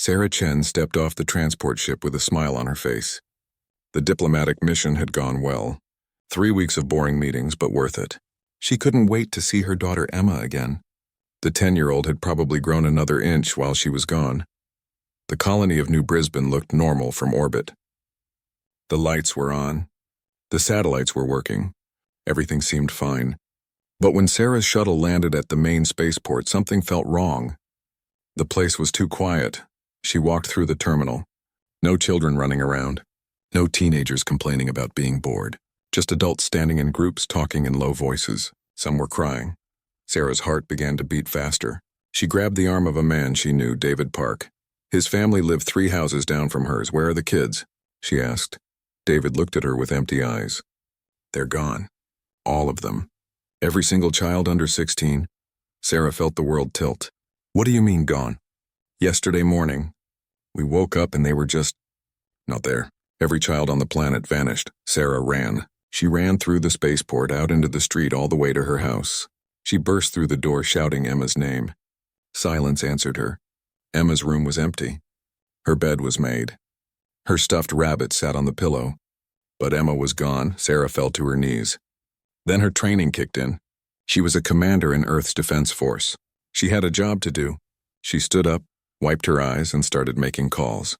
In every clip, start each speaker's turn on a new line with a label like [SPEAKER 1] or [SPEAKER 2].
[SPEAKER 1] Sarah Chen stepped off the transport ship with a smile on her face. The diplomatic mission had gone well. 3 weeks of boring meetings, but worth it. She couldn't wait to see her daughter Emma again. The 10-year-old had probably grown another inch while she was gone. The colony of New Brisbane looked normal from orbit. The lights were on. The satellites were working. Everything seemed fine. But when Sarah's shuttle landed at the main spaceport, something felt wrong. The place was too quiet. She walked through the terminal. No children running around. No teenagers complaining about being bored. Just adults standing in groups talking in low voices. Some were crying. Sarah's heart began to beat faster. She grabbed the arm of a man she knew, David Park. His family lived 3 houses down from hers. "Where are the kids?" she asked. David looked at her with empty eyes. "They're gone. All of them. Every single child under 16. Sarah felt the world tilt. "What do you mean gone?" "Yesterday morning. We woke up and they were just not there. Every child on the planet vanished." Sarah ran. She ran through the spaceport, out into the street, all the way to her house. She burst through the door shouting Emma's name. Silence answered her. Emma's room was empty. Her bed was made. Her stuffed rabbit sat on the pillow. But Emma was gone. Sarah fell to her knees. Then her training kicked in. She was a commander in Earth's Defense Force. She had a job to do. She stood up, wiped her eyes, and started making calls.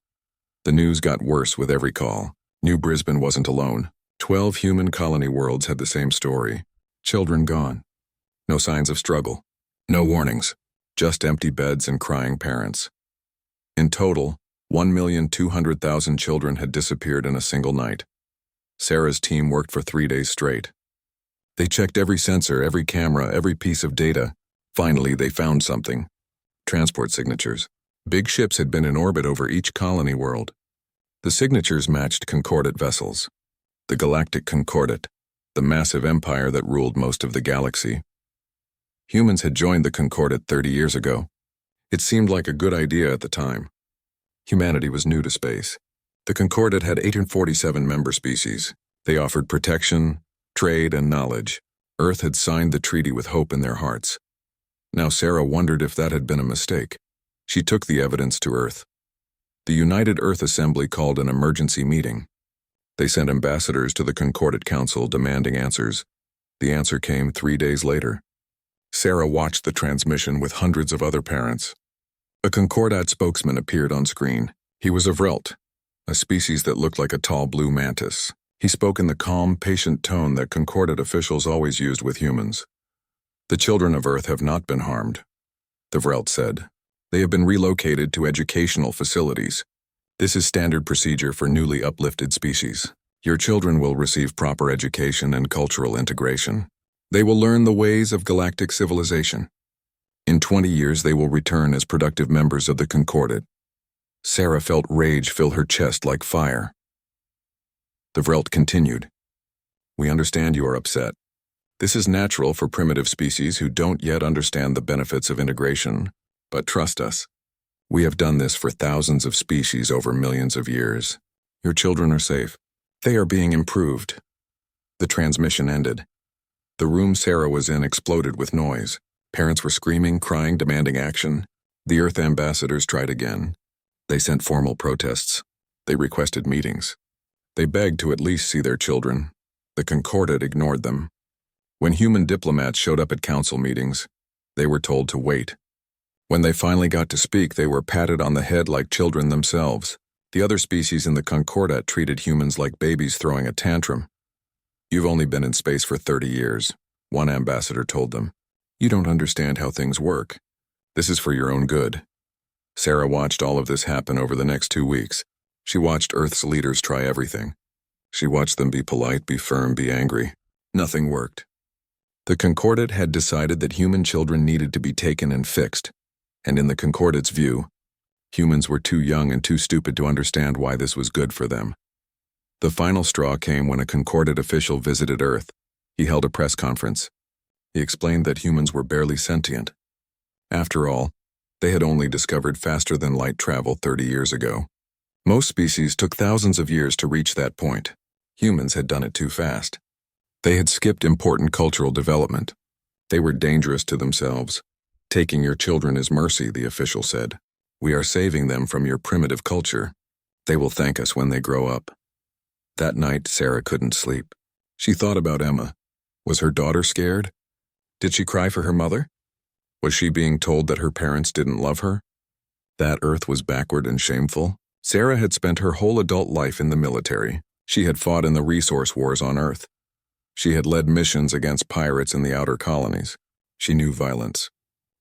[SPEAKER 1] The news got worse with every call. New Brisbane wasn't alone. 12 human colony worlds had the same story. Children gone. No signs of struggle. No warnings. Just empty beds and crying parents. In total, 1,200,000 children had disappeared in a single night. Sarah's team worked for 3 days straight. They checked every sensor, every camera, every piece of data. Finally, they found something. Transport signatures. Big ships had been in orbit over each colony world. The signatures matched concordate vessels. The Galactic Concordate, the massive empire that ruled most of the galaxy. Humans had joined the Concordate 30 years ago. It seemed like a good idea at the time. Humanity was new to space. The Concordate had 847 member species. They offered protection, trade, and knowledge. Earth had signed the treaty with hope in their hearts. Now Sarah wondered if that had been a mistake. She took the evidence to Earth. The United Earth Assembly called an emergency meeting. They sent ambassadors to the Concordate Council demanding answers. The answer came 3 days later. Sarah watched the transmission with hundreds of other parents. A Concordate spokesman appeared on screen. He was a Vrelt, a species that looked like a tall blue mantis. He spoke in the calm, patient tone that Concordate officials always used with humans. "The children of Earth have not been harmed," the Vrelt said. "They have been relocated to educational facilities. This is standard procedure for newly uplifted species. Your children will receive proper education and cultural integration. They will learn the ways of galactic civilization. In 20 years, they will return as productive members of the Concordate." Sarah felt rage fill her chest like fire. The Vrelt continued. "We understand you are upset. This is natural for primitive species who don't yet understand the benefits of integration, but trust us. We have done this for thousands of species over millions of years. Your children are safe. They are being improved." The transmission ended. The room Sarah was in exploded with noise. Parents were screaming, crying, demanding action. The Earth ambassadors tried again. They sent formal protests. They requested meetings. They begged to at least see their children. The Concordate ignored them. When human diplomats showed up at council meetings, they were told to wait. When they finally got to speak, they were patted on the head like children themselves. The other species in the Concordate treated humans like babies throwing a tantrum. "You've only been in space for 30 years, one ambassador told them. "You don't understand how things work. This is for your own good." Sarah watched all of this happen over the next 2 weeks. She watched Earth's leaders try everything. She watched them be polite, be firm, be angry. Nothing worked. The Concordate had decided that human children needed to be taken and fixed. And in the Concordate's view, humans were too young and too stupid to understand why this was good for them. The final straw came when a Concordate official visited Earth. He held a press conference. He explained that humans were barely sentient. After all, they had only discovered faster-than-light travel 30 years ago. Most species took thousands of years to reach that point. Humans had done it too fast. They had skipped important cultural development. They were dangerous to themselves. "Taking your children is mercy," the official said. We are saving them from your primitive culture. They will thank us when they grow up." That night, Sarah couldn't sleep. She thought about Emma. Was her daughter scared? Did she cry for her mother? Was she being told that her parents didn't love her? That Earth was backward and shameful? Sarah had spent her whole adult life in the military. She had fought in the resource wars on Earth. She had led missions against pirates in the outer colonies. She knew violence.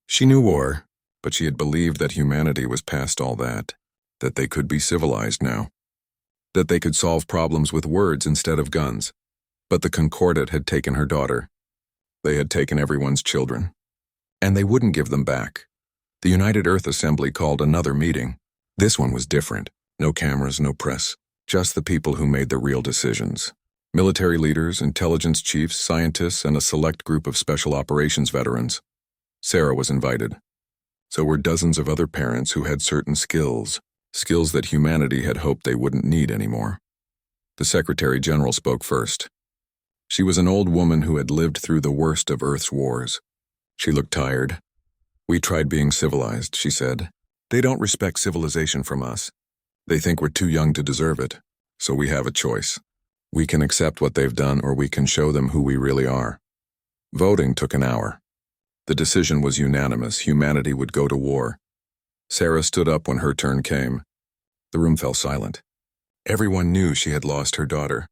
[SPEAKER 1] She knew war, but she had believed that humanity was past all that they could be civilized now, that they could solve problems with words instead of guns. But the Concordat had taken her daughter. They had taken everyone's children. And they wouldn't give them back. The United Earth Assembly called another meeting. This one was different. No cameras, no press. Just the people who made the real decisions. Military leaders, intelligence chiefs, scientists, and a select group of special operations veterans. Sarah was invited. So were dozens of other parents who had certain skills that humanity had hoped they wouldn't need anymore. The Secretary General spoke first. She was an old woman who had lived through the worst of Earth's wars. She looked tired. "We tried being civilized," she said. "They don't respect civilization from us. They think we're too young to deserve it. So we have a choice. We can accept what they've done, or we can show them who we really are." Voting took an hour. The decision was unanimous. Humanity would go to war. Sarah stood up when her turn came. The room fell silent. Everyone knew she had lost her daughter.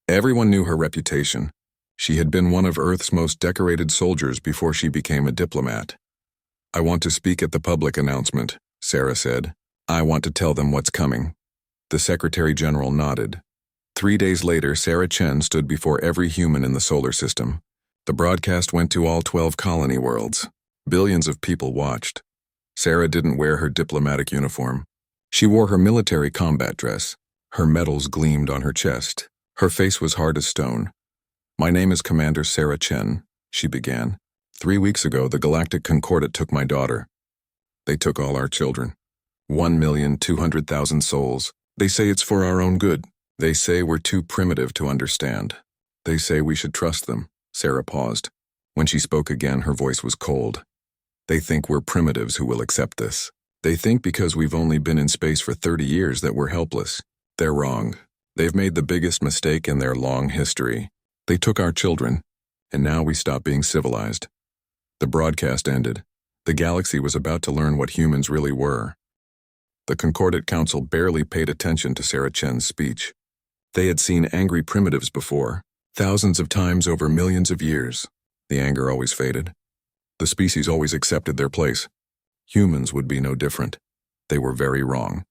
[SPEAKER 1] Everyone knew her reputation. She had been one of Earth's most decorated soldiers before she became a diplomat. "I want to speak at the public announcement," Sarah said. "I want to tell them what's coming." The Secretary General nodded. 3 days later, Sarah Chen stood before every human in the solar system. The broadcast went to all 12 colony worlds. Billions of people watched. Sarah didn't wear her diplomatic uniform. She wore her military combat dress. Her medals gleamed on her chest. Her face was hard as stone. "My name is Commander Sarah Chen," she began. "3 weeks ago, the Galactic Concordat took my daughter. They took all our children. 1,200,000 souls. They say it's for our own good. They say we're too primitive to understand. They say we should trust them." Sarah paused. When she spoke again, her voice was cold. "They think we're primitives who will accept this. They think because we've only been in space for 30 years that we're helpless. They're wrong. They've made the biggest mistake in their long history. They took our children, and now we stop being civilized." The broadcast ended. The galaxy was about to learn what humans really were. The Concordat Council barely paid attention to Sarah Chen's speech. They had seen angry primitives before, thousands of times over millions of years. The anger always faded. The species always accepted their place. Humans would be no different. They were very wrong.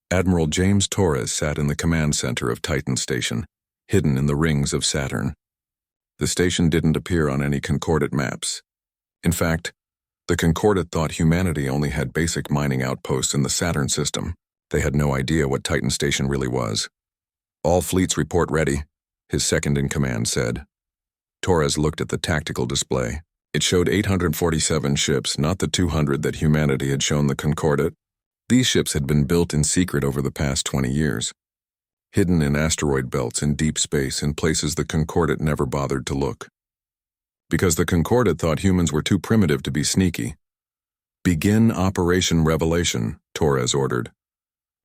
[SPEAKER 1] Admiral James Torres sat in the command center of Titan Station, hidden in the rings of Saturn. The station didn't appear on any Concordat maps. In fact, the Concordat thought humanity only had basic mining outposts in the Saturn system. They had no idea what Titan Station really was. "All fleets report ready," his second-in-command said. Torres looked at the tactical display. It showed 847 ships, not the 200 that humanity had shown the Concordat. These ships had been built in secret over the past 20 years, hidden in asteroid belts in deep space in places the Concordat never bothered to look. Because the Concordat thought humans were too primitive to be sneaky. "Begin Operation Revelation," Torres ordered.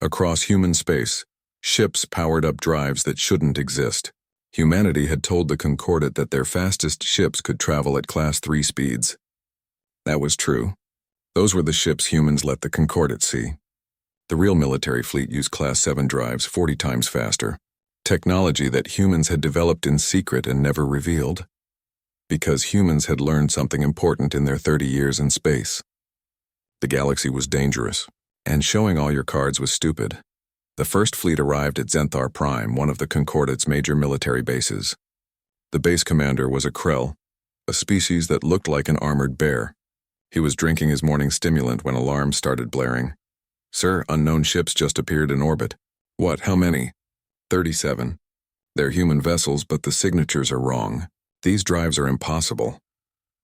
[SPEAKER 1] Across human space, ships powered up drives that shouldn't exist. Humanity had told the Concordat that their fastest ships could travel at Class 3 speeds. That was true. Those were the ships humans let the Concordat see. The real military fleet used Class 7 drives 40 times faster, technology that humans had developed in secret and never revealed. Because humans had learned something important in their 30 years in space. The galaxy was dangerous, and showing all your cards was stupid. The first fleet arrived at Zenthar Prime, one of the Concordat's major military bases. The base commander was a Krell, a species that looked like an armored bear. He was drinking his morning stimulant when alarms started blaring. "Sir, unknown ships just appeared in orbit." "What, how many?" 37. "They're human vessels, but the signatures are wrong. These drives are impossible."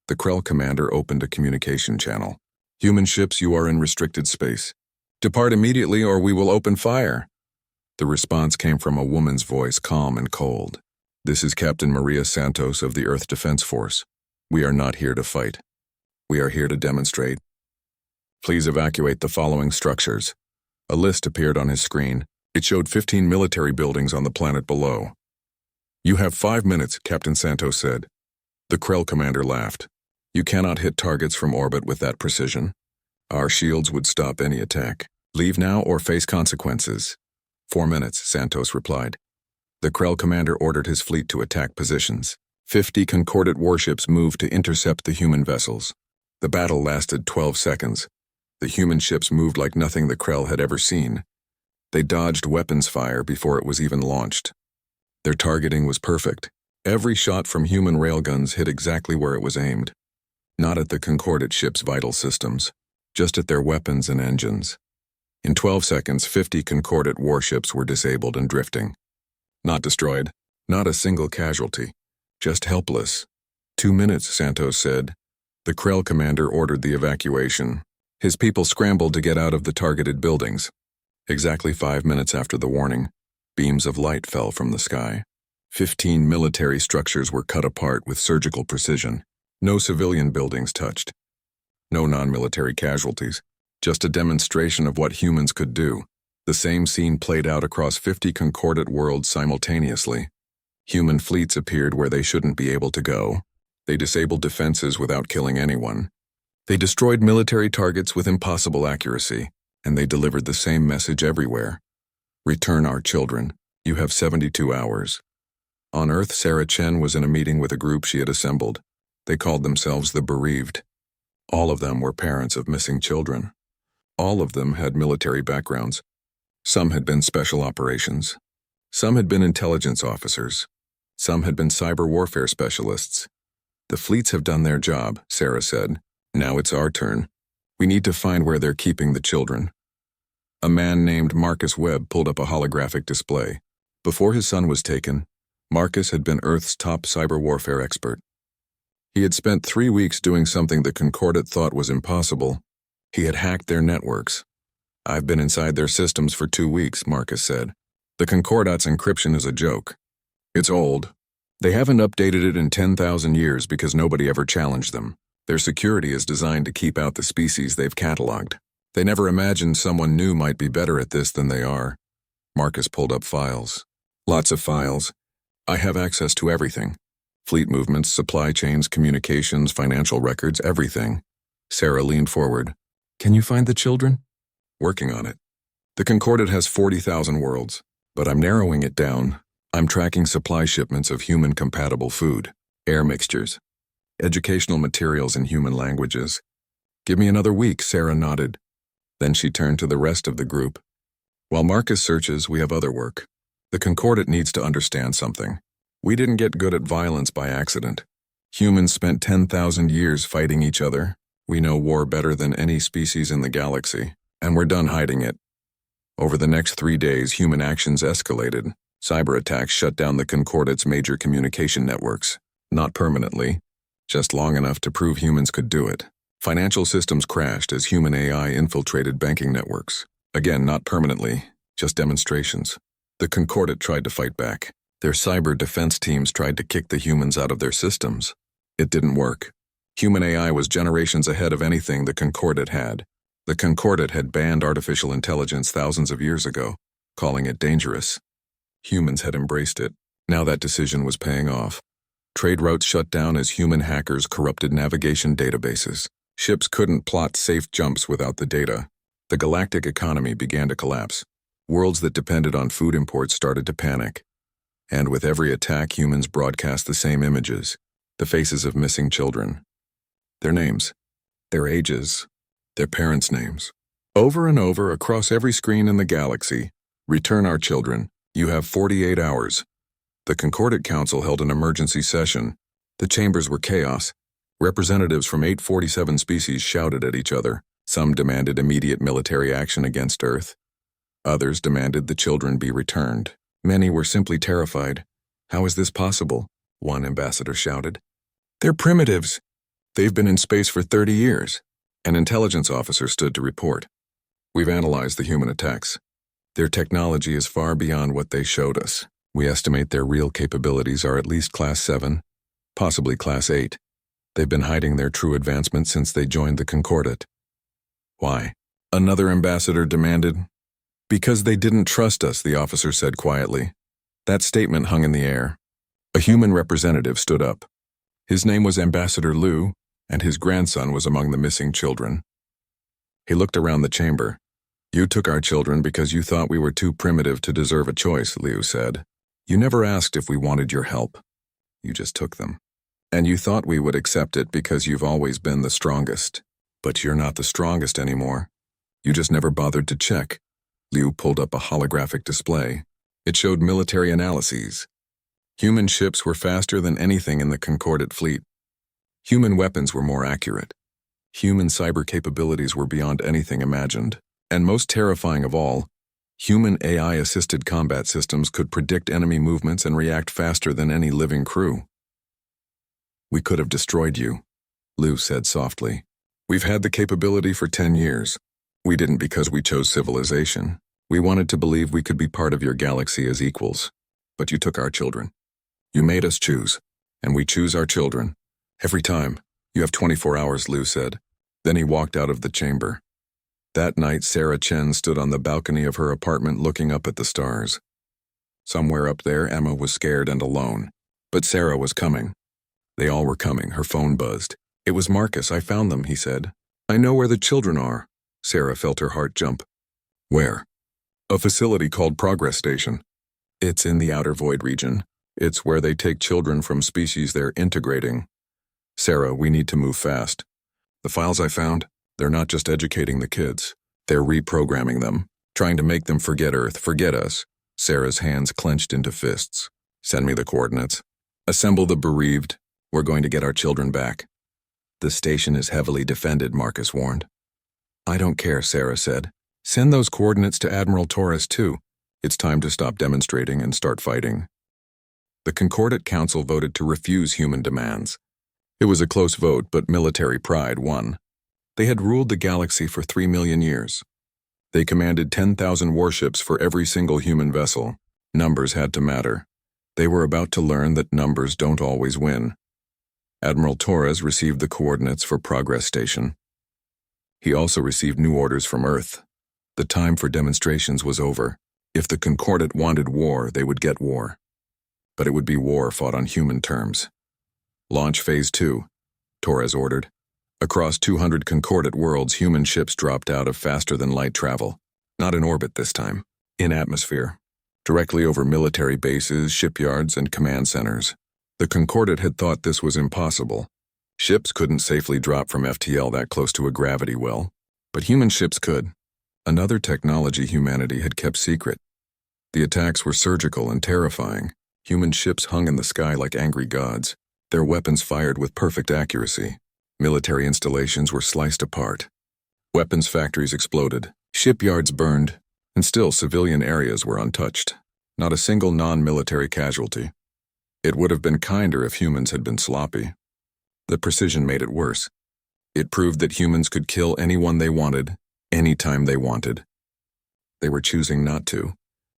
[SPEAKER 1] The Krell commander opened a communication channel. "Human ships, you are in restricted space. Depart immediately or we will open fire." The response came from a woman's voice, calm and cold. "This is Captain Maria Santos of the Earth Defense Force. We are not here to fight. We are here to demonstrate." Please evacuate the following structures. A list appeared on his screen. It showed 15 military buildings on the planet below. You have 5 minutes, Captain Santos said. The Krell commander laughed. You cannot hit targets from orbit with that precision. Our shields would stop any attack. Leave now or face consequences. 4 minutes, Santos replied. The Krell commander ordered his fleet to attack positions. 50 concordant warships moved to intercept the human vessels. The battle lasted 12 seconds. The human ships moved like nothing the Krell had ever seen. They dodged weapons fire before it was even launched. Their targeting was perfect. Every shot from human railguns hit exactly where it was aimed. Not at the concordant ships' vital systems, just at their weapons and engines. In 12 seconds, 50 concordant warships were disabled and drifting. Not destroyed, not a single casualty, just helpless. 2 minutes, Santos said. The Krell commander ordered the evacuation. His people scrambled to get out of the targeted buildings. Exactly 5 minutes after the warning, beams of light fell from the sky. 15 military structures were cut apart with surgical precision. No civilian buildings touched. No non-military casualties. Just a demonstration of what humans could do. The same scene played out across 50 concordant worlds simultaneously. Human fleets appeared where they shouldn't be able to go. They disabled defenses without killing anyone. They destroyed military targets with impossible accuracy, and they delivered the same message everywhere. Return our children. You have 72 hours. On Earth, Sarah Chen was in a meeting with a group she had assembled. They called themselves the Bereaved. All of them were parents of missing children. All of them had military backgrounds. Some had been special operations. Some had been intelligence officers. Some had been cyber warfare specialists. The fleets have done their job, Sarah said. Now it's our turn. We need to find where they're keeping the children. A man named Marcus Webb pulled up a holographic display. Before his son was taken, Marcus had been Earth's top cyber warfare expert. He had spent 3 weeks doing something the Concordant thought was impossible. He had hacked their networks. I've been inside their systems for 2 weeks, Marcus said. The Concordant's encryption is a joke. It's old. They haven't updated it in 10,000 years because nobody ever challenged them. Their security is designed to keep out the species they've cataloged. They never imagined someone new might be better at this than they are. Marcus pulled up files. Lots of files. I have access to everything. Fleet movements, supply chains, communications, financial records, everything. Sarah leaned forward. Can you find the children? Working on it. The Concordant has 40,000 worlds, but I'm narrowing it down. I'm tracking supply shipments of human-compatible food, air mixtures, educational materials in human languages. Give me another week, Sarah nodded. Then she turned to the rest of the group. While Marcus searches, we have other work. The Concordant needs to understand something. We didn't get good at violence by accident. Humans spent 10,000 years fighting each other. We know war better than any species in the galaxy, and we're done hiding it. Over the next 3 days, human actions escalated. Cyber attacks shut down the Concordant's major communication networks. Not permanently, just long enough to prove humans could do it. Financial systems crashed as human AI infiltrated banking networks. Again, not permanently, just demonstrations. The Concordant tried to fight back. Their cyber defense teams tried to kick the humans out of their systems. It didn't work. Human AI was generations ahead of anything the Concordant had. The Concordant had banned artificial intelligence thousands of years ago, calling it dangerous. Humans had embraced it. Now that decision was paying off. Trade routes shut down as human hackers corrupted navigation databases. Ships couldn't plot safe jumps without the data. The galactic economy began to collapse. Worlds that depended on food imports started to panic. And with every attack, humans broadcast the same images, the faces of missing children. Their names, their ages, their parents' names. Over and over, across every screen in the galaxy, return our children. You have 48 hours. The Concordant Council held an emergency session. The chambers were chaos. Representatives from 847 species shouted at each other. Some demanded immediate military action against Earth. Others demanded the children be returned. Many were simply terrified. How is this possible? One ambassador shouted. They're primitives. They've been in space for 30 years. An intelligence officer stood to report. We've analyzed the human attacks. Their technology is far beyond what they showed us. We estimate their real capabilities are at least Class 7, possibly Class 8. They've been hiding their true advancement since they joined the Concordant. Why? Another ambassador demanded. Because they didn't trust us, the officer said quietly. That statement hung in the air. A human representative stood up. His name was Ambassador Liu, and his grandson was among the missing children. He looked around the chamber. You took our children because you thought we were too primitive to deserve a choice, Liu said. You never asked if we wanted your help. You just took them. And you thought we would accept it because you've always been the strongest. But you're not the strongest anymore. You just never bothered to check. Liu pulled up a holographic display. It showed military analyses. Human ships were faster than anything in the Concordat fleet. Human weapons were more accurate. Human cyber capabilities were beyond anything imagined. And most terrifying of all, human AI-assisted combat systems could predict enemy movements and react faster than any living crew. We could have destroyed you, Liu said softly. We've had the capability for 10 years. We didn't because we chose civilization. We wanted to believe we could be part of your galaxy as equals. But you took our children. You made us choose, and we choose our children. Every time. You have 24 hours, Liu said. Then he walked out of the chamber. That night, Sarah Chen stood on the balcony of her apartment looking up at the stars. Somewhere up there, Emma was scared and alone. But Sarah was coming. They all were coming. Her phone buzzed. It was Marcus. I found them, he said. I know where the children are. Sarah felt her heart jump. Where? A facility called Progress Station. It's in the Outer Void region. It's where they take children from species they're integrating. Sarah, we need to move fast. The files I found, they're not just educating the kids. They're reprogramming them, trying to make them forget Earth, forget us. Sarah's hands clenched into fists. Send me the coordinates. Assemble the bereaved. We're going to get our children back. The station is heavily defended, Marcus warned. I don't care, Sarah said. Send those coordinates to Admiral Torres, too. It's time to stop demonstrating and start fighting. The Concordat Council voted to refuse human demands. It was a close vote, but military pride won. They had ruled the galaxy for 3 million years. They commanded 10,000 warships for every single human vessel. Numbers had to matter. They were about to learn that numbers don't always win. Admiral Torres received the coordinates for Progress Station. He also received new orders from Earth. The time for demonstrations was over. If the Concordat wanted war, they would get war. But it would be war fought on human terms. Launch Phase 2, Torres ordered. Across 200 Concordat worlds, human ships dropped out of faster-than-light travel. Not in orbit this time. In atmosphere. Directly over military bases, shipyards, and command centers. The Concordat had thought this was impossible. Ships couldn't safely drop from FTL that close to a gravity well. But human ships could. Another technology humanity had kept secret. The attacks were surgical and terrifying. Human ships hung in the sky like angry gods. Their weapons fired with perfect accuracy. Military installations were sliced apart. Weapons factories exploded. Shipyards burned. And still civilian areas were untouched. Not a single non-military casualty. It would have been kinder if humans had been sloppy. The precision made it worse. It proved that humans could kill anyone they wanted, anytime they wanted. They were choosing not to.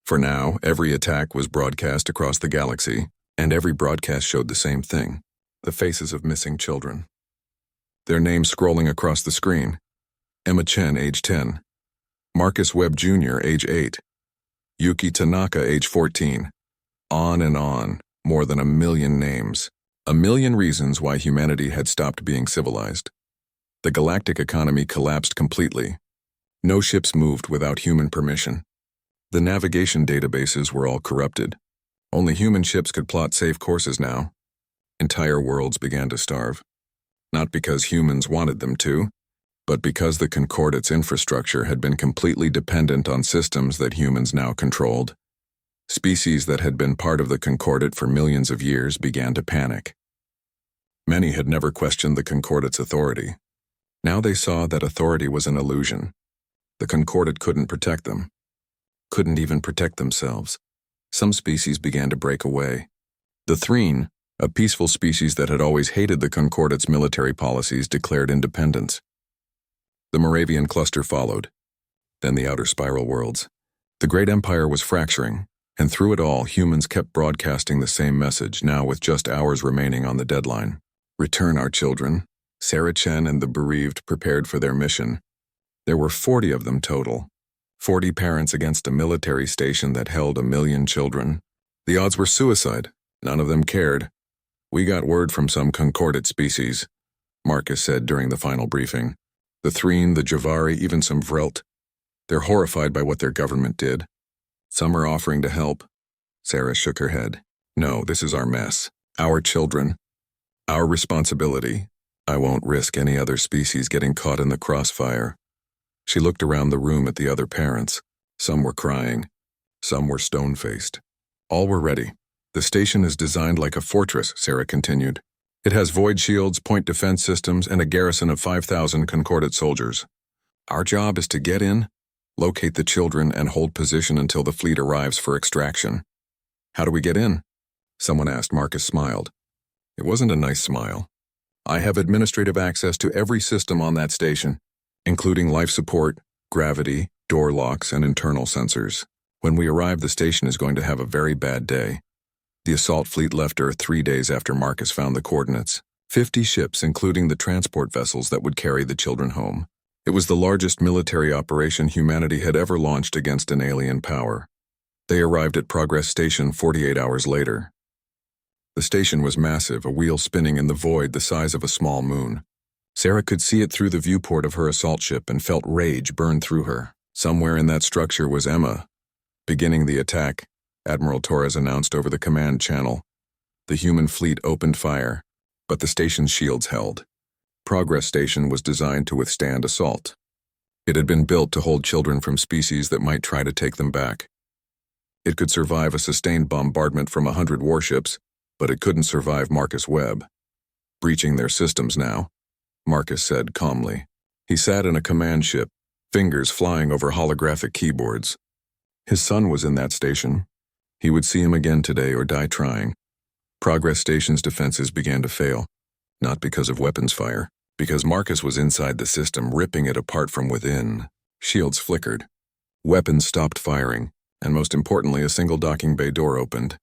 [SPEAKER 1] For now, every attack was broadcast across the galaxy, and every broadcast showed the same thing, the faces of missing children. Their names scrolling across the screen. Emma Chen, age 10. Marcus Webb Jr., age 8. Yuki Tanaka, age 14. On and on, more than 1 million names. 1 million reasons why humanity had stopped being civilized. The galactic economy collapsed completely. No ships moved without human permission. The navigation databases were all corrupted. Only human ships could plot safe courses now. Entire worlds began to starve. Not because humans wanted them to, but because the Concordat's infrastructure had been completely dependent on systems that humans now controlled. Species that had been part of the Concordat for millions of years began to panic. Many had never questioned the Concordat's authority. Now they saw that authority was an illusion. The Concordat couldn't protect them. Couldn't even protect themselves. Some species began to break away. The Threen, a peaceful species that had always hated the Concordat's military policies, declared independence. The Moravian cluster followed. Then the outer spiral worlds. The Great Empire was fracturing, and through it all, humans kept broadcasting the same message, now with just hours remaining on the deadline. Return our children. Sarah Chen and the bereaved prepared for their mission. There were 40 of them total. 40 parents against a military station that held 1 million children. The odds were suicide. None of them cared. "We got word from some concordate species," Marcus said during the final briefing. "The Threen, the Javari, even some Vrelt. They're horrified by what their government did. Some are offering to help." Sarah shook her head. "No, this is our mess. Our children. Our responsibility. I won't risk any other species getting caught in the crossfire." She looked around the room at the other parents. Some were crying. Some were stone-faced. All were ready. "The station is designed like a fortress," Sarah continued. "It has void shields, point defense systems, and a garrison of 5,000 concordate soldiers. Our job is to get in, locate the children, and hold position until the fleet arrives for extraction." "How do we get in?" someone asked. Marcus smiled. It wasn't a nice smile. "I have administrative access to every system on that station, including life support, gravity, door locks, and internal sensors. When we arrive, the station is going to have a very bad day." The assault fleet left Earth 3 days after Marcus found the coordinates. 50 ships, including the transport vessels that would carry the children home. It was the largest military operation humanity had ever launched against an alien power. They arrived at Progress Station 48 hours later. The station was massive, a wheel spinning in the void the size of a small moon. Sarah could see it through the viewport of her assault ship and felt rage burn through her. Somewhere in that structure was Emma. Beginning the attack, Admiral Torres announced over the command channel. The human fleet opened fire, but the station's shields held. Progress Station was designed to withstand assault. It had been built to hold children from species that might try to take them back. It could survive a sustained bombardment from 100 warships, but it couldn't survive Marcus Webb. "Breaching their systems now," Marcus said calmly. He sat in a command ship, fingers flying over holographic keyboards. His son was in that station. He would see him again today or die trying. Progress Station's defenses began to fail, not because of weapons fire, because Marcus was inside the system, ripping it apart from within. Shields flickered. Weapons stopped firing, and most importantly, a single docking bay door opened.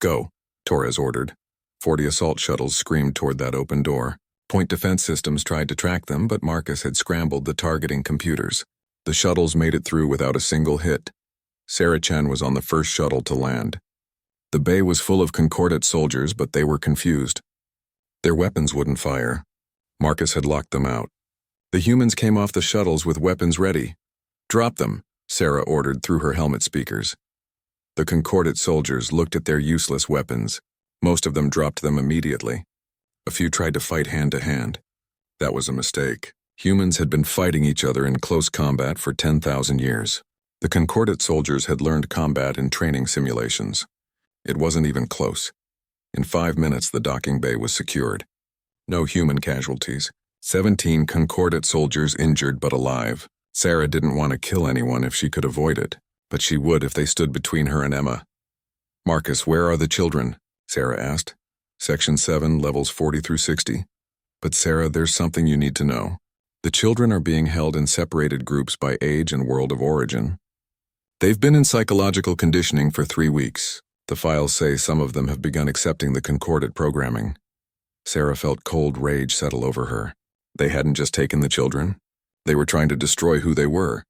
[SPEAKER 1] "Go," Torres ordered. 40 assault shuttles screamed toward that open door. Point defense systems tried to track them, but Marcus had scrambled the targeting computers. The shuttles made it through without a single hit. Sarah Chen was on the first shuttle to land. The bay was full of concordate soldiers, but they were confused. Their weapons wouldn't fire. Marcus had locked them out. The humans came off the shuttles with weapons ready. "Drop them," Sarah ordered through her helmet speakers. The concordate soldiers looked at their useless weapons. Most of them dropped them immediately. A few tried to fight hand-to-hand. That was a mistake. Humans had been fighting each other in close combat for 10,000 years. The concordate soldiers had learned combat in training simulations. It wasn't even close. In 5 minutes, the docking bay was secured. No human casualties. 17 concordate soldiers injured but alive. Sarah didn't want to kill anyone if she could avoid it, but she would if they stood between her and Emma. "Marcus, where are the children?" Sarah asked. "Section 7, levels 40 through 60. "But Sarah, there's something you need to know. The children are being held in separated groups by age and world of origin. They've been in psychological conditioning for 3 weeks. The files say some of them have begun accepting the concordate programming." Sarah felt cold rage settle over her. They hadn't just taken the children. They were trying to destroy who they were.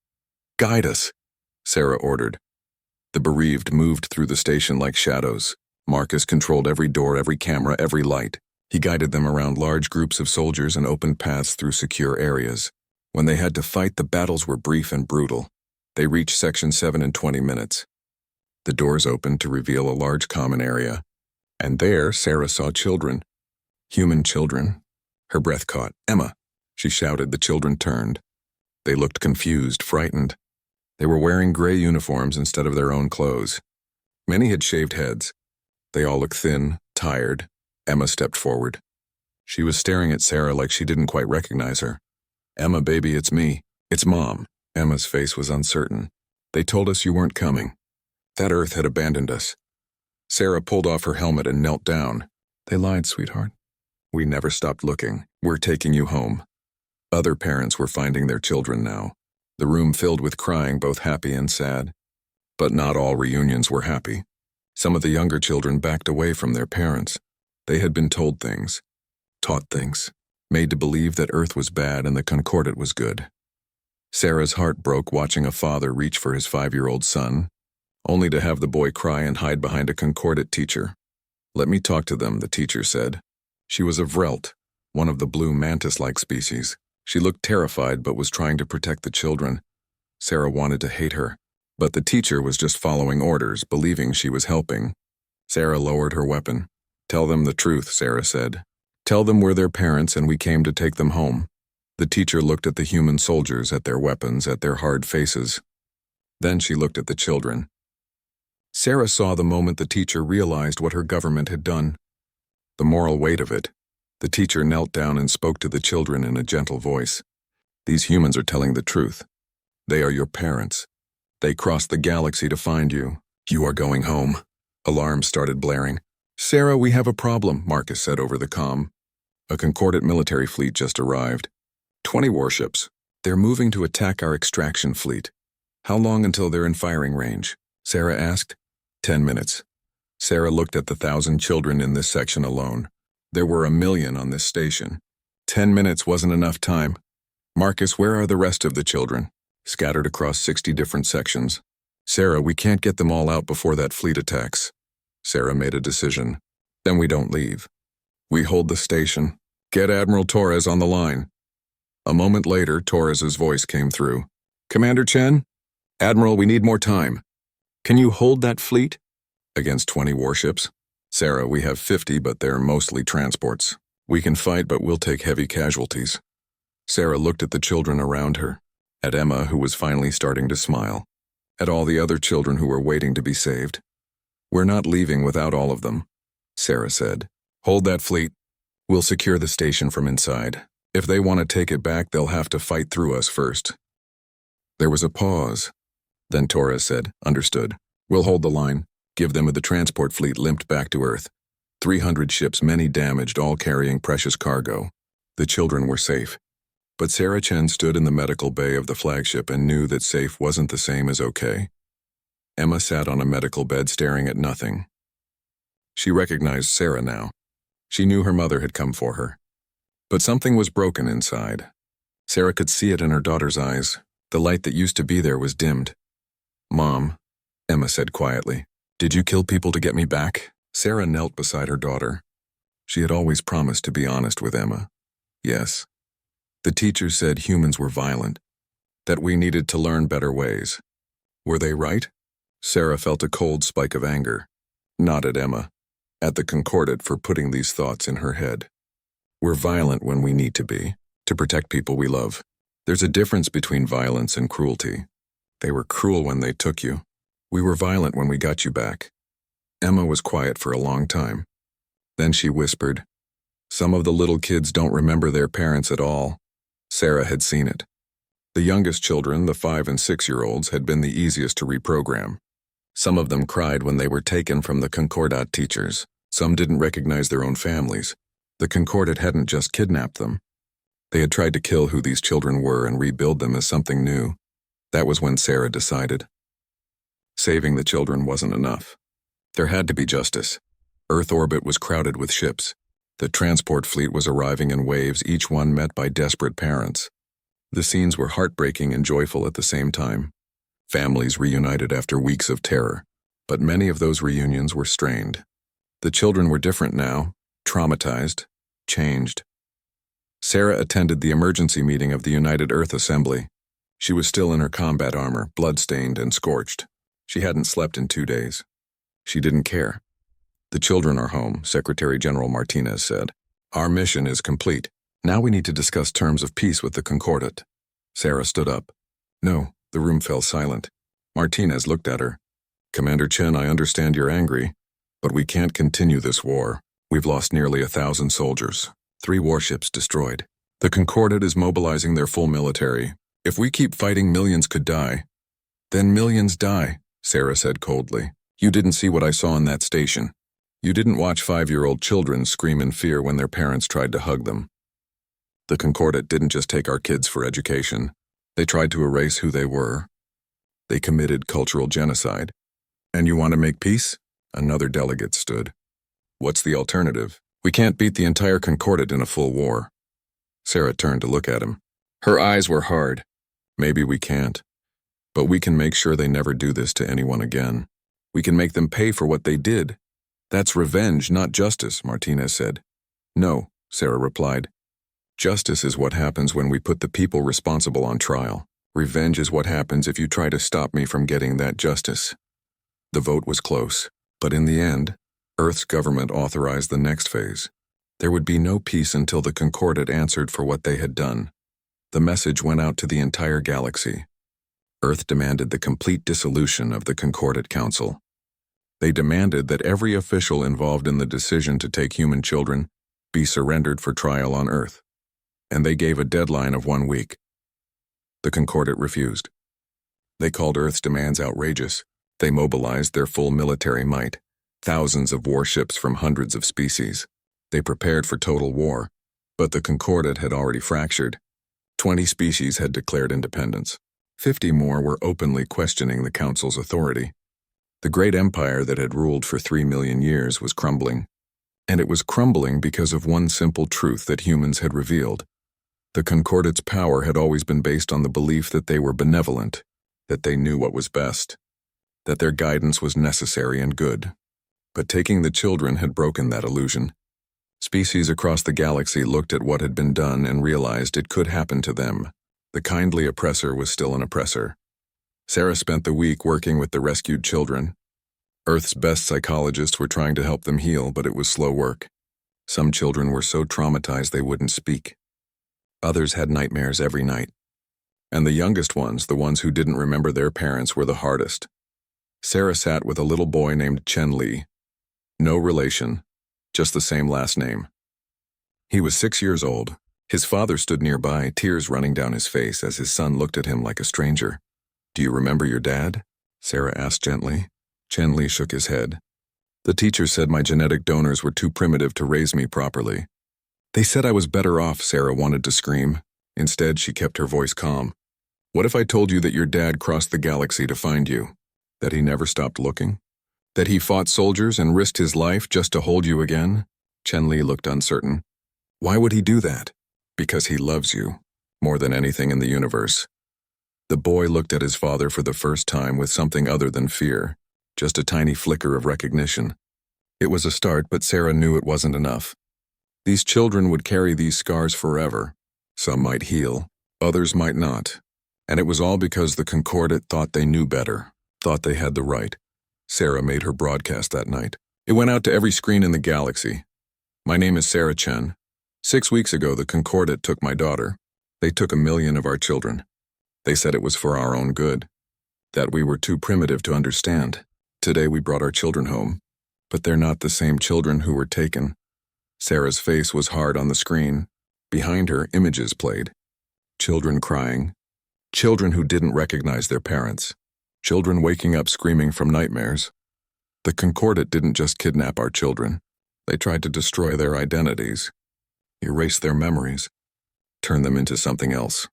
[SPEAKER 1] "Guide us," Sarah ordered. The bereaved moved through the station like shadows. Marcus controlled every door, every camera, every light. He guided them around large groups of soldiers and opened paths through secure areas. When they had to fight, the battles were brief and brutal. They reached Section 7 in 20 minutes. The doors opened to reveal a large common area. And there, Sarah saw children. Human children. Her breath caught. "Emma!" she shouted. The children turned. They looked confused, frightened. They were wearing gray uniforms instead of their own clothes. Many had shaved heads. They all looked thin, tired. Emma stepped forward. She was staring at Sarah like she didn't quite recognize her. "Emma, baby, it's me. It's Mom." Emma's face was uncertain. "They told us you weren't coming. That Earth had abandoned us." Sarah pulled off her helmet and knelt down. "They lied, sweetheart. We never stopped looking. We're taking you home." Other parents were finding their children now. The room filled with crying, both happy and sad. But not all reunions were happy. Some of the younger children backed away from their parents. They had been told things, taught things, made to believe that Earth was bad and the Concordate was good. Sarah's heart broke watching a father reach for his 5-year-old son, only to have the boy cry and hide behind a concordate teacher. "Let me talk to them," the teacher said. She was a Vrelt, one of the blue mantis-like species. She looked terrified but was trying to protect the children. Sarah wanted to hate her, but the teacher was just following orders, believing she was helping. Sarah lowered her weapon. "Tell them the truth," Sarah said. "Tell them we're their parents and we came to take them home." The teacher looked at the human soldiers, at their weapons, at their hard faces. Then she looked at the children. Sarah saw the moment the teacher realized what her government had done. The moral weight of it. The teacher knelt down and spoke to the children in a gentle voice. "These humans are telling the truth. They are your parents. They crossed the galaxy to find you. You are going home." Alarms started blaring. "Sarah, we have a problem," Marcus said over the comm. "A concordate military fleet just arrived. 20 warships. They're moving to attack our extraction fleet." "How long until they're in firing range?" Sarah asked. 10 minutes. Sarah looked at the 1,000 children in this section alone. There were 1 million on this station. 10 minutes wasn't enough time. "Marcus, where are the rest of the children?" "Scattered across 60 different sections." "Sarah, we can't get them all out before that fleet attacks." Sarah made a decision. "Then we don't leave. We hold the station. Get Admiral Torres on the line." A moment later, Torres's voice came through. "Commander Chen? Admiral, we need more time. Can you hold that fleet?" "Against 20 warships?" "Sarah, we have 50, but they're mostly transports. We can fight, but we'll take heavy casualties." Sarah looked at the children around her, at Emma, who was finally starting to smile, at all the other children who were waiting to be saved. "We're not leaving without all of them," Sarah said. "Hold that fleet. We'll secure the station from inside. If they want to take it back, they'll have to fight through us first." There was a pause. Then Torres said, "Understood. We'll hold the line." Give them the transport fleet limped back to Earth. 300 ships, many damaged, all carrying precious cargo. The children were safe. But Sarah Chen stood in the medical bay of the flagship and knew that safe wasn't the same as okay. Emma sat on a medical bed staring at nothing. She recognized Sarah now. She knew her mother had come for her. But something was broken inside. Sarah could see it in her daughter's eyes. The light that used to be there was dimmed. "Mom," Emma said quietly, "did you kill people to get me back?" Sarah knelt beside her daughter. She had always promised to be honest with Emma. "Yes." The teacher said humans were violent, that we needed to learn better ways. Were they right? Sarah felt a cold spike of anger. Not at Emma, at the concordate for putting these thoughts in her head. We're violent when we need to protect people we love. There's a difference between violence and cruelty. They were cruel when they took you. We were violent when we got you back. Emma was quiet for a long time. Then she whispered, "Some of the little kids don't remember their parents at all." Sarah had seen it. The youngest children, the 5- and 6-year-olds, had been the easiest to reprogram. Some of them cried when they were taken from the Concordat teachers. Some didn't recognize their own families. The Concordat hadn't just kidnapped them. They had tried to kill who these children were and rebuild them as something new. That was when Sarah decided. Saving the children wasn't enough. There had to be justice. Earth orbit was crowded with ships. The transport fleet was arriving in waves, each one met by desperate parents. The scenes were heartbreaking and joyful at the same time. Families reunited after weeks of terror, but many of those reunions were strained. The children were different now, traumatized, changed. Sarah attended the emergency meeting of the United Earth Assembly. She was still in her combat armor, blood-stained and scorched. She hadn't slept in 2 days. She didn't care. "The children are home," Secretary General Martinez said. "Our mission is complete. Now we need to discuss terms of peace with the Concordat." Sarah stood up. "No." The room fell silent. Martinez looked at her. "Commander Chen, I understand you're angry, but we can't continue this war. We've lost nearly 1,000 soldiers. 3 warships destroyed. The Concordat is mobilizing their full military. If we keep fighting, millions could die." "Then millions die," Sarah said coldly. "You didn't see what I saw in that station. You didn't watch 5-year-old children scream in fear when their parents tried to hug them. The Concordat didn't just take our kids for education. They tried to erase who they were. They committed cultural genocide. And you want to make peace?" Another delegate stood. "What's the alternative? We can't beat the entire Concordat in a full war." Sarah turned to look at him. Her eyes were hard. Maybe we can't, but we can make sure they never do this to anyone again. We can make them pay for what they did. That's revenge, not justice, Martinez said. No, Sarah replied. Justice is what happens when we put the people responsible on trial. Revenge is what happens if you try to stop me from getting that justice. The vote was close, but in the end, Earth's government authorized the next phase. There would be no peace until the Concordat answered for what they had done. The message went out to the entire galaxy. Earth demanded the complete dissolution of the Concordat Council. They demanded that every official involved in the decision to take human children be surrendered for trial on Earth, and they gave a deadline of 1 week. The Concordat refused. They called Earth's demands outrageous. They mobilized their full military might, thousands of warships from hundreds of species. They prepared for total war, but the Concordat had already fractured. 20 species had declared independence. 50 more were openly questioning the Council's authority. The great empire that had ruled for 3 million years was crumbling. And it was crumbling because of one simple truth that humans had revealed. The Concordat's power had always been based on the belief that they were benevolent, that they knew what was best, that their guidance was necessary and good. But taking the children had broken that illusion. Species across the galaxy looked at what had been done and realized it could happen to them. The kindly oppressor was still an oppressor. Sarah spent the week working with the rescued children. Earth's best psychologists were trying to help them heal, but it was slow work. Some children were so traumatized they wouldn't speak. Others had nightmares every night. And the youngest ones, the ones who didn't remember their parents, were the hardest. Sarah sat with a little boy named Chen Li. No relation, just the same last name. He was 6 years old. His father stood nearby, tears running down his face as his son looked at him like a stranger. "Do you remember your dad?" Sarah asked gently. Chen Li shook his head. "The teacher said my genetic donors were too primitive to raise me properly. They said I was better off," Sarah wanted to scream. Instead, she kept her voice calm. "What if I told you that your dad crossed the galaxy to find you? That he never stopped looking? That he fought soldiers and risked his life just to hold you again?" Chen Li looked uncertain. "Why would he do that?" "Because he loves you, more than anything in the universe." The boy looked at his father for the first time with something other than fear, just a tiny flicker of recognition. It was a start, but Sarah knew it wasn't enough. These children would carry these scars forever. Some might heal, others might not. And it was all because the Concordat thought they knew better, thought they had the right. Sarah made her broadcast that night. It went out to every screen in the galaxy. "My name is Sarah Chen. 6 weeks ago, the Concordat took my daughter. They took 1 million of our children. They said it was for our own good, that we were too primitive to understand. Today we brought our children home, but they're not the same children who were taken." Sarah's face was hard on the screen. Behind her, images played. Children crying. Children who didn't recognize their parents. Children waking up screaming from nightmares. The Concordat didn't just kidnap our children. They tried to destroy their identities, erase their memories, turn them into something else.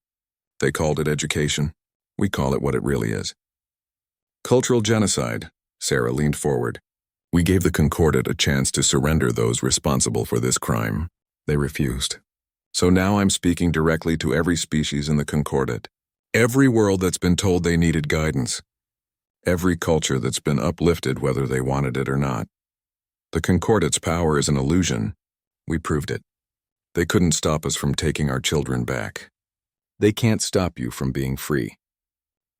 [SPEAKER 1] They called it education. We call it what it really is. Cultural genocide. Sarah leaned forward. "We gave the Concordat a chance to surrender those responsible for this crime. They refused. So now I'm speaking directly to every species in the Concordat. Every world that's been told they needed guidance. Every culture that's been uplifted whether they wanted it or not. The Concordat's power is an illusion. We proved it. They couldn't stop us from taking our children back. They can't stop you from being free.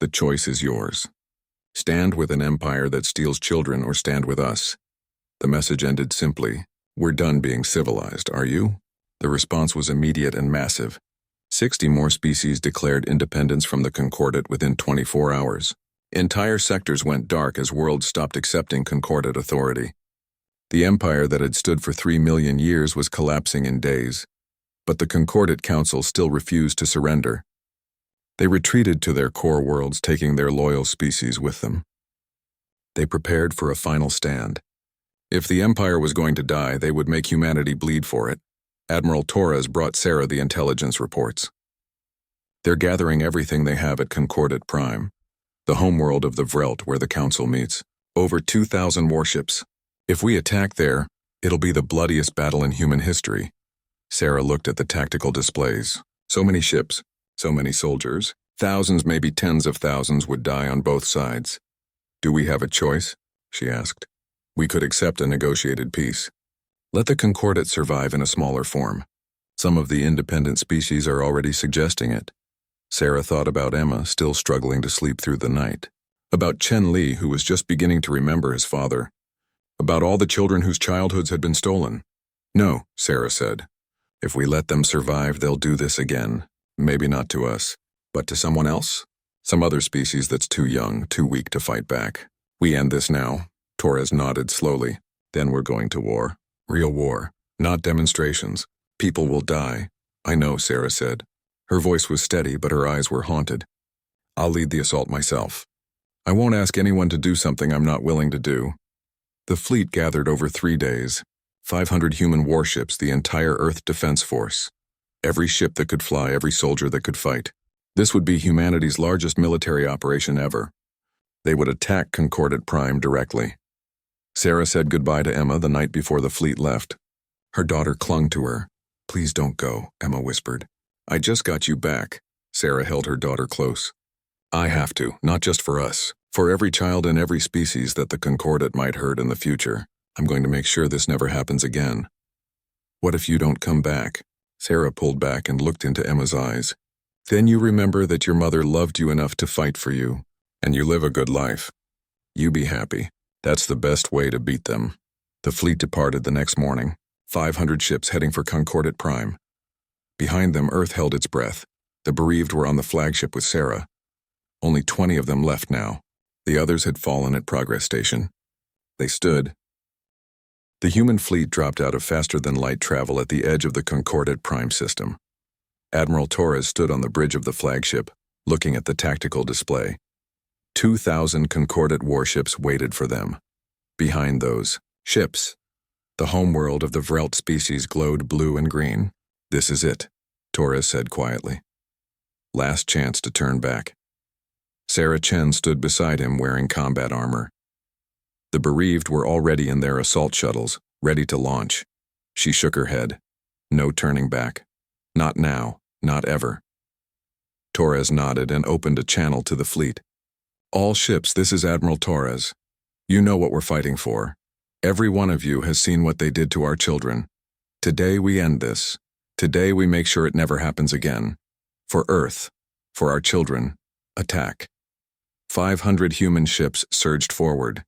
[SPEAKER 1] The choice is yours. Stand with an empire that steals children or stand with us." The message ended simply. "We're done being civilized, are you?" The response was immediate and massive. 60 more species declared independence from the Concordat within 24 hours. Entire sectors went dark as worlds stopped accepting Concordat authority. The empire that had stood for 3 million years was collapsing in days. But the Concordat Council still refused to surrender. They retreated to their core worlds, taking their loyal species with them. They prepared for a final stand. If the Empire was going to die, they would make humanity bleed for it. Admiral Torres brought Sarah the intelligence reports. "They're gathering everything they have at Concordat Prime, the homeworld of the Vrelt where the Council meets. Over 2,000 warships. If we attack there, it'll be the bloodiest battle in human history." Sarah looked at the tactical displays. So many ships, so many soldiers. Thousands, maybe tens of thousands, would die on both sides. Do we have a choice? She asked. We could accept a negotiated peace. Let the Concordat survive in a smaller form. Some of the independent species are already suggesting it. Sarah thought about Emma, still struggling to sleep through the night. About Chen Li, who was just beginning to remember his father. About all the children whose childhoods had been stolen. No, Sarah said. If we let them survive, they'll do this again. Maybe not to us, but to someone else? Some other species that's too young, too weak to fight back. We end this now. Torres nodded slowly. Then we're going to war. Real war. Not demonstrations. People will die. I know, Sarah said. Her voice was steady, but her eyes were haunted. I'll lead the assault myself. I won't ask anyone to do something I'm not willing to do. The fleet gathered over 3 days. 500 human warships, the entire Earth Defense Force. Every ship that could fly, every soldier that could fight. This would be humanity's largest military operation ever. They would attack Concordat Prime directly. Sarah said goodbye to Emma the night before the fleet left. Her daughter clung to her. Please don't go, Emma whispered. I just got you back. Sarah held her daughter close. I have to, not just for us. For every child in every species that the Concordat might hurt in the future. I'm going to make sure this never happens again. What if you don't come back? Sarah pulled back and looked into Emma's eyes. Then you remember that your mother loved you enough to fight for you, and you live a good life. You be happy. That's the best way to beat them. The fleet departed the next morning, 500 ships heading for Concordat Prime. Behind them, Earth held its breath. The bereaved were on the flagship with Sarah. Only 20 of them left now. The others had fallen at Progress Station. They stood. The human fleet dropped out of faster-than-light travel at the edge of the Concordat Prime system. Admiral Torres stood on the bridge of the flagship, looking at the tactical display. 2,000 Concordat warships waited for them. Behind those, ships. The homeworld of the Vrelt species glowed blue and green. This is it, Torres said quietly. Last chance to turn back. Sarah Chen stood beside him wearing combat armor. The bereaved were already in their assault shuttles, ready to launch. She shook her head. No turning back. Not now, not ever. Torres nodded and opened a channel to the fleet. All ships, this is Admiral Torres. You know what we're fighting for. Every one of you has seen what they did to our children. Today we end this. Today we make sure it never happens again. For Earth. For our children. Attack. 500 human ships surged forward.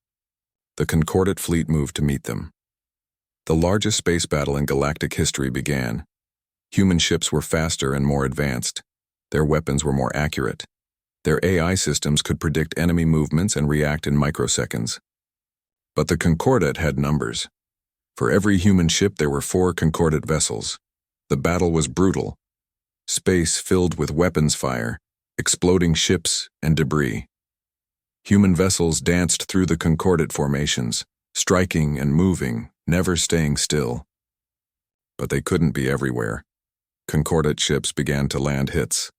[SPEAKER 1] The Concordat fleet moved to meet them. The largest space battle in galactic history began. Human ships were faster and more advanced. Their weapons were more accurate. Their AI systems could predict enemy movements and react in microseconds. But the Concordat had numbers. For every human ship there were 4 Concordat vessels. The battle was brutal. Space filled with weapons fire, exploding ships and debris. Human vessels danced through the Concordat formations, striking and moving, never staying still. But they couldn't be everywhere. Concordat ships began to land hits.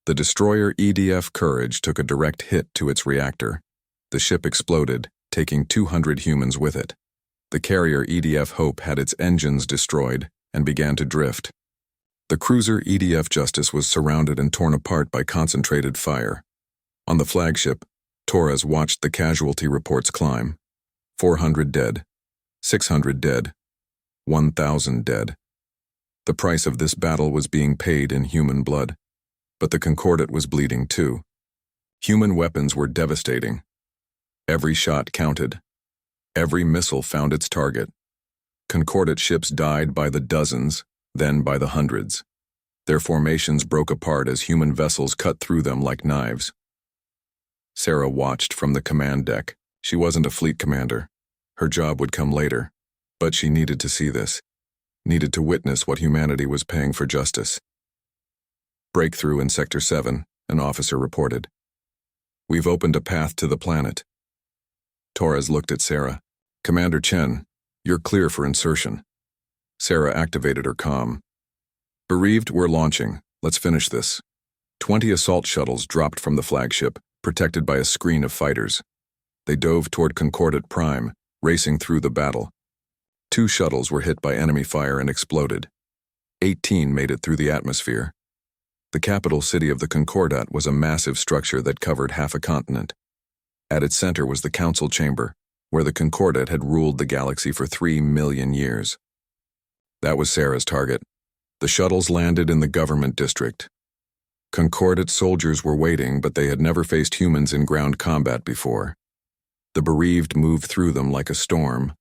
[SPEAKER 1] The destroyer EDF Courage took a direct hit to its reactor. The ship exploded, taking 200 humans with it. The carrier EDF Hope had its engines destroyed and began to drift. The cruiser EDF Justice was surrounded and torn apart by concentrated fire. On the flagship, Torres watched the casualty reports climb. 400 dead, 600 dead, 1,000 dead. The price of this battle was being paid in human blood. But the Concordat was bleeding too. Human weapons were devastating. Every shot counted. Every missile found its target. Concordat ships died by the dozens, then by the hundreds. Their formations broke apart as human vessels cut through them like knives. Sarah watched from the command deck. She wasn't a fleet commander. Her job would come later. But she needed to see this. Needed to witness what humanity was paying for justice. Breakthrough in Sector 7, an officer reported. We've opened a path to the planet. Torres looked at Sarah. Commander Chen, you're clear for insertion. Sarah activated her comm. Bereaved, we're launching. Let's finish this. 20 assault shuttles dropped from the flagship, protected by a screen of fighters. They dove toward Concordat Prime, racing through the battle. 2 shuttles were hit by enemy fire and exploded. 18 made it through the atmosphere. The capital city of the Concordat was a massive structure that covered half a continent. At its center was the council chamber, where the Concordat had ruled the galaxy for 3 million years. That was Sarah's target. The shuttles landed in the government district. Concordat soldiers were waiting, but they had never faced humans in ground combat before. The bereaved moved through them like a storm.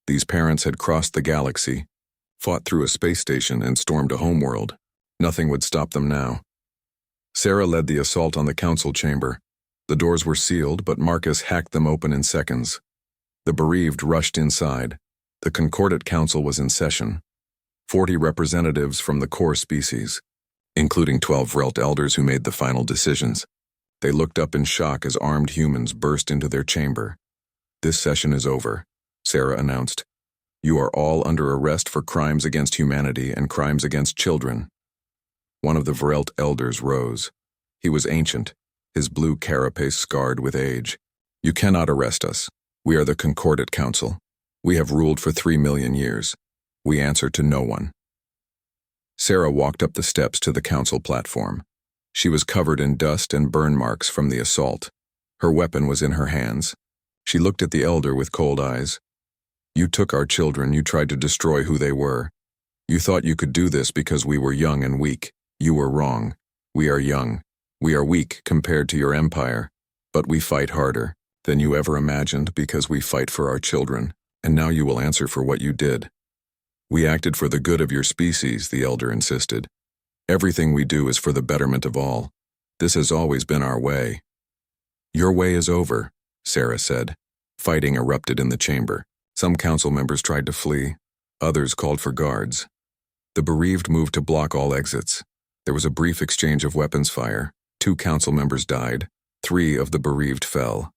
[SPEAKER 1] These parents had crossed the galaxy, fought through a space station, and stormed a homeworld. Nothing would stop them now. Sarah led the assault on the council chamber. The doors were sealed, but Marcus hacked them open in seconds. The bereaved rushed inside. The Concordat Council was in session. 40 representatives from the core species, including 12 Vrelt elders who made the final decisions. They looked up in shock as armed humans burst into their chamber. "This session is over," Sarah announced. "You are all under arrest for crimes against humanity and crimes against children." One of the Vrelt elders rose. He was ancient, his blue carapace scarred with age. "You cannot arrest us. We are the Concordat Council. We have ruled for 3 million years. We answer to no one." Sarah walked up the steps to the council platform. She was covered in dust and burn marks from the assault. Her weapon was in her hands. She looked at the elder with cold eyes. "You took our children. You tried to destroy who they were. You thought you could do this because we were young and weak. You were wrong. We are young. We are weak compared to your empire. But we fight harder than you ever imagined because we fight for our children. And now you will answer for what you did." "We acted for the good of your species," the elder insisted. "Everything we do is for the betterment of all. This has always been our way." "Your way is over," Sarah said. Fighting erupted in the chamber. Some council members tried to flee. Others called for guards. The bereaved moved to block all exits. There was a brief exchange of weapons fire. 2 council members died. 3 of the bereaved fell.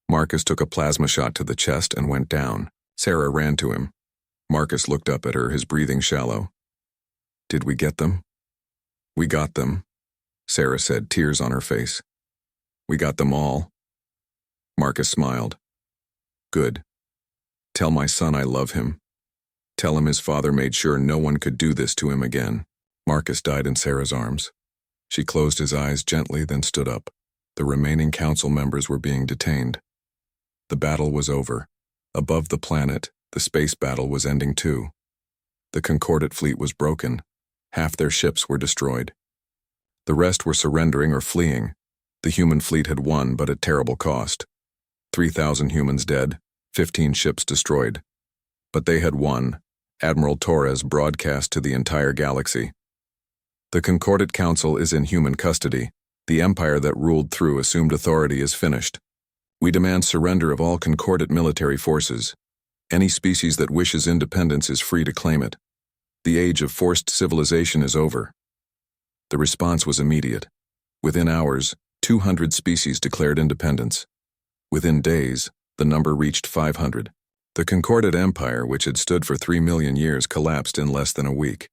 [SPEAKER 1] Marcus took a plasma shot to the chest and went down. Sarah ran to him. Marcus looked up at her, his breathing shallow. "Did we get them?" "We got them," Sarah said, tears on her face. "We got them all." Marcus smiled. "Good. Tell my son I love him. Tell him his father made sure no one could do this to him again." Marcus died in Sarah's arms. She closed his eyes gently, then stood up. The remaining council members were being detained. The battle was over. Above the planet, the space battle was ending too. The Concordat fleet was broken. Half their ships were destroyed. The rest were surrendering or fleeing. The human fleet had won, but at terrible cost. 3,000 humans dead, 15 ships destroyed. But they had won. Admiral Torres broadcast to the entire galaxy. "The Concordat Council is in human custody. The empire that ruled through assumed authority is finished. We demand surrender of all Concordat military forces. Any species that wishes independence is free to claim it. The age of forced civilization is over." The response was immediate. Within hours, 200 species declared independence. Within days, the number reached 500. The Concordat Empire, which had stood for 3 million years, collapsed in less than a week.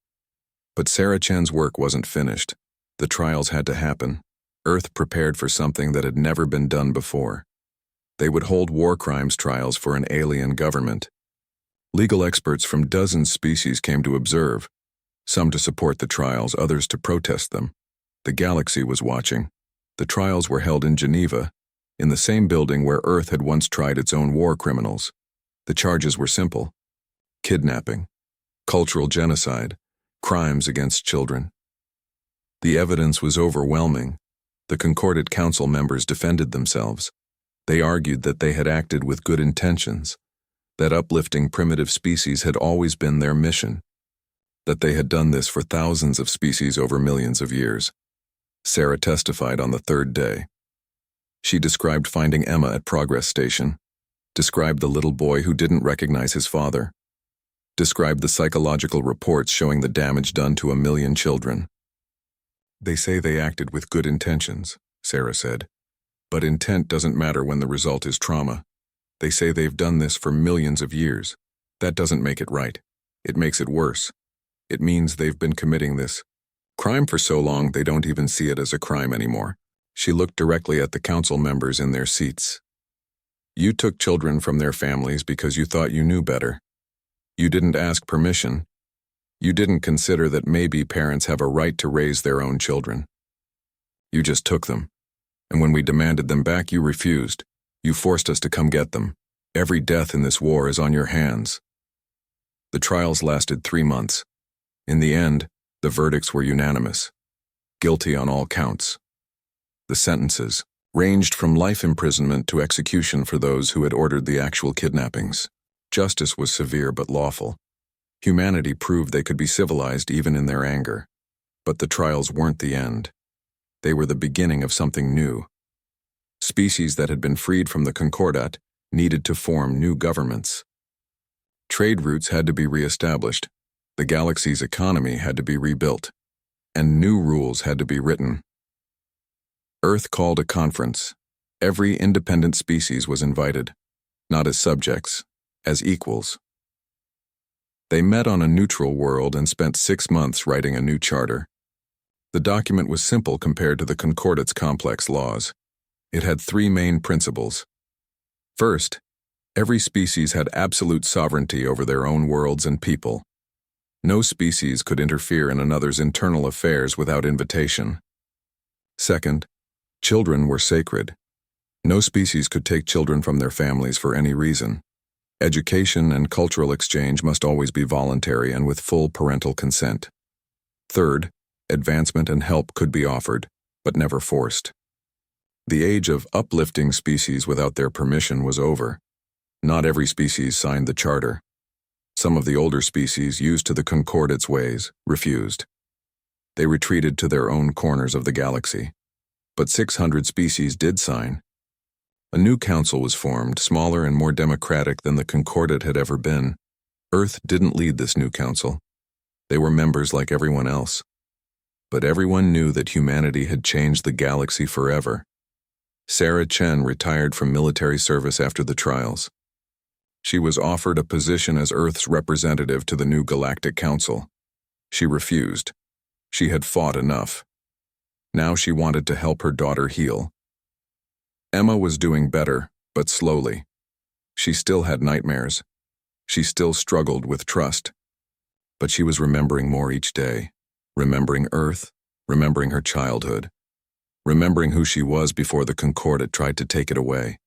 [SPEAKER 1] But Sarah Chen's work wasn't finished. The trials had to happen. Earth prepared for something that had never been done before. They would hold war crimes trials for an alien government. Legal experts from dozens of species came to observe, some to support the trials, others to protest them. The galaxy was watching. The trials were held in Geneva, in the same building where Earth had once tried its own war criminals. The charges were simple: kidnapping, cultural genocide, crimes against children. The evidence was overwhelming. The Concordat Council members defended themselves. They argued that they had acted with good intentions, that uplifting primitive species had always been their mission, that they had done this for thousands of species over millions of years. Sarah testified on the 3rd day. She described finding Emma at Progress Station, described the little boy who didn't recognize his father, described the psychological reports showing the damage done to 1 million children. "They say they acted with good intentions," Sarah said. "But intent doesn't matter when the result is trauma. They say they've done this for millions of years. That doesn't make it right. It makes it worse. It means they've been committing this crime for so long they don't even see it as a crime anymore." She looked directly at the council members in their seats. "You took children from their families because you thought you knew better. You didn't ask permission. You didn't consider that maybe parents have a right to raise their own children. You just took them. And when we demanded them back, you refused. You forced us to come get them. Every death in this war is on your hands. The trials lasted 3 months. In the end, the verdicts were unanimous. Guilty on all counts. The sentences ranged from life imprisonment to execution for those who had ordered the actual kidnappings. Justice was severe but lawful. Humanity proved they could be civilized even in their anger. But the trials weren't the end. They were the beginning of something new. Species that had been freed from the Concordat needed to form new governments. Trade routes had to be reestablished. The galaxy's economy had to be rebuilt. And new rules had to be written. Earth called a conference. Every independent species was invited, not as subjects, as equals. They met on a neutral world and spent 6 months writing a new charter. The document was simple compared to the Concordat's complex laws. It had 3 main principles. First, every species had absolute sovereignty over their own worlds and people. No species could interfere in another's internal affairs without invitation. Second, children were sacred. No species could take children from their families for any reason. Education and cultural exchange must always be voluntary and with full parental consent. Third, advancement and help could be offered, but never forced. The age of uplifting species without their permission was over. Not every species signed the charter. Some of the older species, used to the Concordat's ways, refused. They retreated to their own corners of the galaxy. But 600 species did sign. A new council was formed, smaller and more democratic than the Concordat had ever been. Earth didn't lead this new council. They were members like everyone else. But everyone knew that humanity had changed the galaxy forever. Sarah Chen retired from military service after the trials. She was offered a position as Earth's representative to the new Galactic Council. She refused. She had fought enough. Now she wanted to help her daughter heal. Emma was doing better, but slowly. She still had nightmares. She still struggled with trust. But she was remembering more each day. Remembering Earth, remembering her childhood. Remembering who she was before the Concordat tried to take it away.